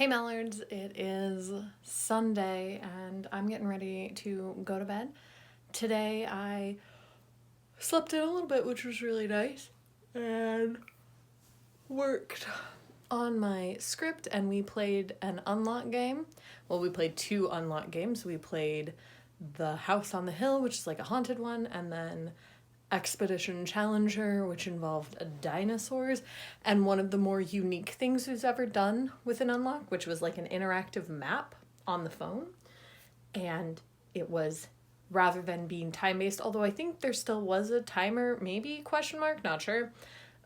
Hey Mallards, it is Sunday and I'm getting ready to go to bed. Today I slept in a little bit, which was really nice, and worked on my script, and we played an unlock game. Well, we played two unlock games. We played the House on the Hill, which is like a haunted one, and then Expedition Challenger, which involved dinosaurs, and one of the more unique things we've ever done with an unlock, which was like an interactive map on the phone. And it was, rather than being time-based, although I think there still was a timer, maybe, question mark, not sure,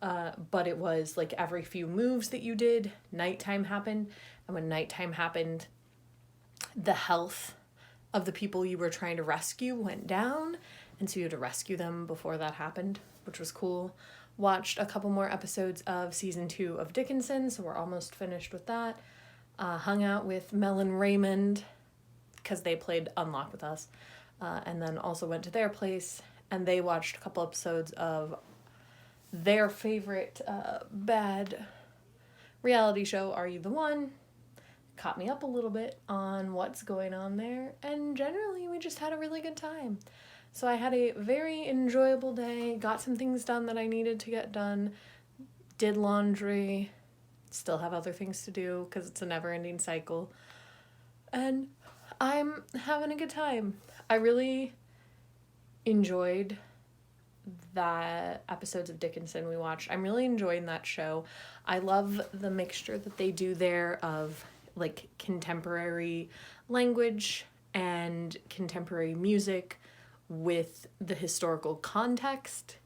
but it was like every few moves that you did, nighttime happened, and when nighttime happened, the health of the people you were trying to rescue went down, and so you had to rescue them before that happened, which was cool. Watched a couple more episodes of season 2 of Dickinson, so we're almost finished with that. Hung out with Mel and Raymond, because they played Unlock with us, and then also went to their place, and they watched a couple episodes of their favorite bad reality show, Are You the One? Caught me up a little bit on what's going on there, and generally we just had a really good time. So I had a very enjoyable day, got some things done that I needed to get done, did laundry, still have other things to do because it's a never-ending cycle, and I'm having a good time. I really enjoyed the episodes of Dickinson we watched. I'm really enjoying that show. I love the mixture that they do there of like contemporary language and contemporary music with the historical context.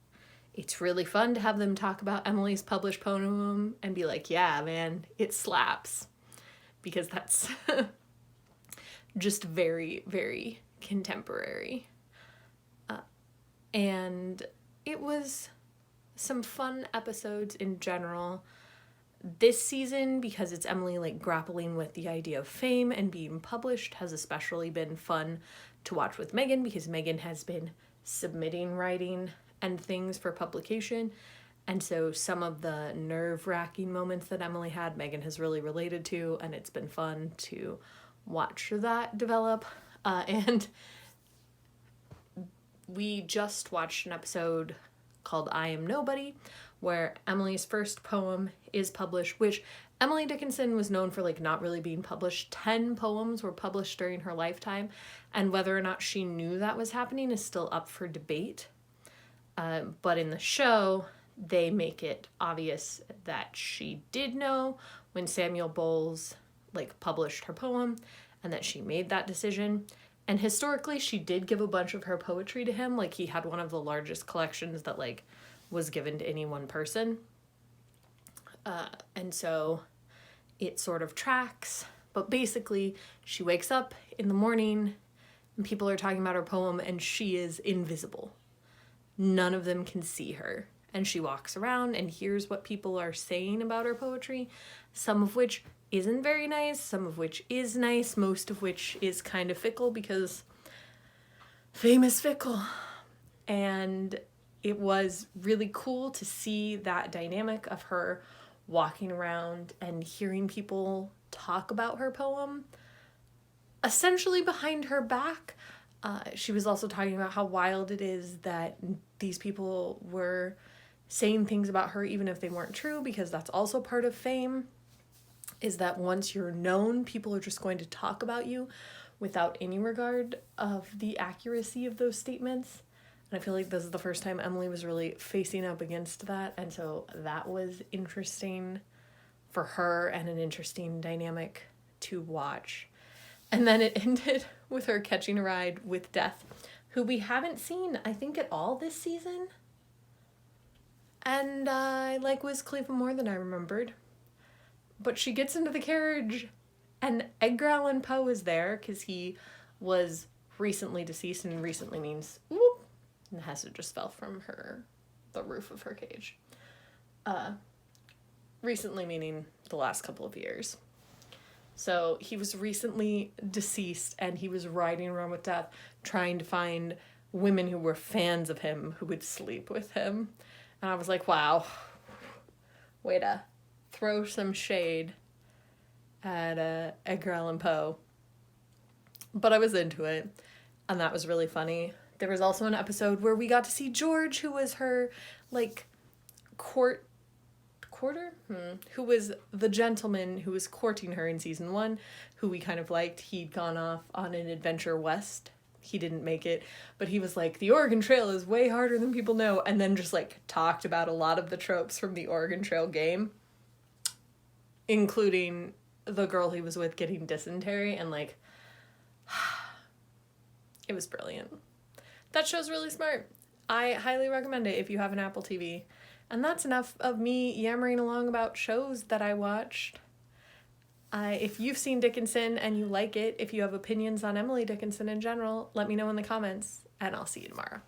It's really fun to have them talk about Emily's published poem and be like, yeah, man, it slaps. Because that's just very, very contemporary. And it was some fun episodes in general. This season, because it's Emily like grappling with the idea of fame and being published, has especially been fun to watch with Megan, because Megan has been submitting writing and things for publication, and so some of the nerve-wracking moments that Emily had, Megan has really related to, and it's been fun to watch that develop. And we just watched an episode called I Am Nobody, where Emily's first poem is published, which Emily Dickinson was known for like not really being published. 10 poems were published during her lifetime, and whether or not she knew that was happening is still up for debate. But in the show, they make it obvious that she did know when Samuel Bowles like published her poem, and that she made that decision. And historically, she did give a bunch of her poetry to him. Like, he had one of the largest collections that like was given to any one person. And so it sort of tracks. But basically, she wakes up in the morning and people are talking about her poem, and she is invisible. None of them can see her. And she walks around and hears what people are saying about her poetry, some of which isn't very nice, some of which is nice, most of which is kind of fickle, because fame is fickle. And it was really cool to see that dynamic of her walking around and hearing people talk about her poem, essentially behind her back. She was also talking about how wild it is that these people were saying things about her even if they weren't true, because that's also part of fame, is that once you're known, people are just going to talk about you without any regard of the accuracy of those statements. And I feel like this is the first time Emily was really facing up against that, and so that was interesting for her and an interesting dynamic to watch. And then it ended with her catching a ride with Death, who we haven't seen, I think, at all this season. And I like Wiz Khalifa more than I remembered. But she gets into the carriage, and Edgar Allan Poe is there, because he was recently deceased, and recently means whoop, and Hessa just fell from the roof of her cage. Recently meaning the last couple of years. So he was recently deceased, and he was riding around with Death, trying to find women who were fans of him who would sleep with him. And I was like, wow, way to throw some shade at Edgar Allan Poe. But I was into it, and that was really funny. There was also an episode where we got to see George, who was her, like, who was the gentleman who was courting her in season 1, who we kind of liked. He'd gone off on an adventure west. He didn't make it, but he was like, the Oregon Trail is way harder than people know, and then just, like, talked about a lot of the tropes from the Oregon Trail game, including the girl he was with getting dysentery, and, like, it was brilliant. That show's really smart. I highly recommend it if you have an Apple TV. And that's enough of me yammering along about shows that I watched. If you've seen Dickinson and you like it, if you have opinions on Emily Dickinson in general, let me know in the comments, and I'll see you tomorrow.